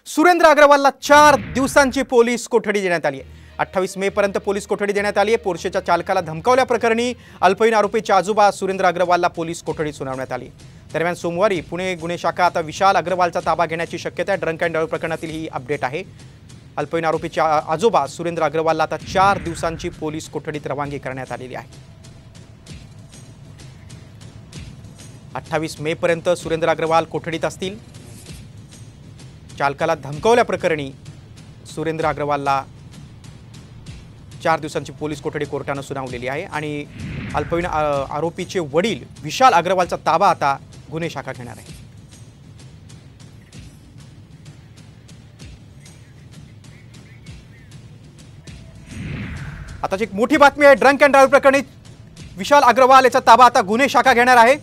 सुरेंद्र अग्रवालला 4 दिवसांची पोलीस कोठडी देण्यात आली आहे। 28 मे पर्यंत पोलीस कोठडी देण्यात आली आहे। पोर्शेच्या चालकाला धमकावल्या प्रकरणी अल्पवयीन आरोपीचे आजोबा सुरेंद्र अग्रवालला पोलीस कोठडी सुनावण्यात आली। दरम्यान सोमवारी पुणे गुन्हे शाखा आता विशाल अग्रवालचा ताबा घेण्याची शक्यता आहे। ड्रंक अँड ड्राइव्ह प्रकरणातील ही अपडेट आहे। अल्पवयीन आरोपीचे आजोबा सुरेंद्र अग्रवालला आता 4 दिवसांची पोलीस कोठडीत रवानगी करण्यात आलेली आहे। 28 मे पर्यंत सुरेंद्र अग्रवाल कोठडीत असतील। चालकाला धमकावल्या प्रकरणी सुरेंद्र अग्रवालला 4 दिवसांची पोलीस कोठडी कोर्टाने सुनावलेली आहे आणि अल्पवयीन आरोपीचे वडील विशाल अग्रवालचा ताबा आता गुन्हे शाखा घेणार आहे। आता एक मोठी बातमी आहे। ड्रंक अँड ड्राइव्ह प्रकरणी विशाल अग्रवाल याचा ताबा आता गुन्हे शाखा घेणार आहे।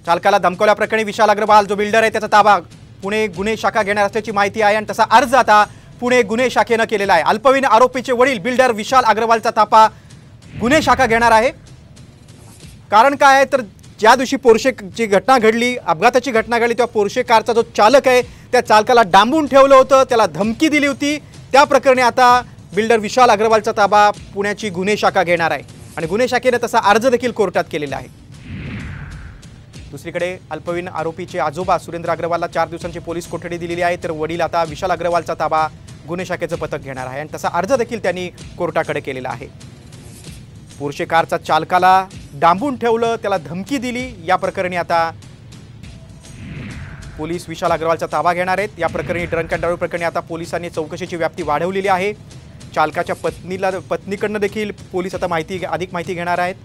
चालकाला धमकावल्या प्रकरणी विशाल अग्रवाल जो बिल्डर आहे त्याचा ताबा पुणे गुन्हे शाखा घेणार असल्याची माहिती आहे आणि तसा अर्ज आता पुणे गुन्हे शाखेने केलेला आहे। अल्पवयीन आरोपीचे वडील बिल्डर विशाल अग्रवालचा ताबा गुन्हे शाखा घेणार आहे। कारण काय आहे तर ज्या दिवशी पोर्शेची घटना घडली, अपघाताची घटना घडली, तेव्हा पोर्शे कारचा जो चालक आहे त्या चालकाला डांबून ठेवलं होतं, त्याला धमकी दिली होती। त्या प्रकरणी आता बिल्डर विशाल अग्रवालचा ताबा पुण्याची गुन्हे शाखा घेणार आहे आणि गुन्हे शाखेने तसा अर्ज देखील कोर्टात केलेला आहे। दुसरीकडे अल्पवयीन आरोपीचे आजोबा सुरेंद्र अग्रवालला 4 दिवसांची पोलीस कोठडी दिलेली आहे, तर वडील आता विशाल अग्रवालचा ताबा गुन्हे शाखेचं पथक घेणार आहे आणि तसा अर्ज देखील त्यांनी कोर्टाकडे केलेला आहे। पोर्शे कारचा चालकाला डांबून ठेवलं, त्याला धमकी दिली, या प्रकरणी आता पोलीस विशाल अग्रवालचा ताबा घेणार आहेत। या प्रकरणी ड्रंक अँड ड्राइव्ह प्रकरणी आता पोलिसांनी चौकशीची व्याप्ती वाढवलेली आहे। चालकाच्या पत्नीकडनं देखील पोलीस आता अधिक माहिती घेणार आहेत।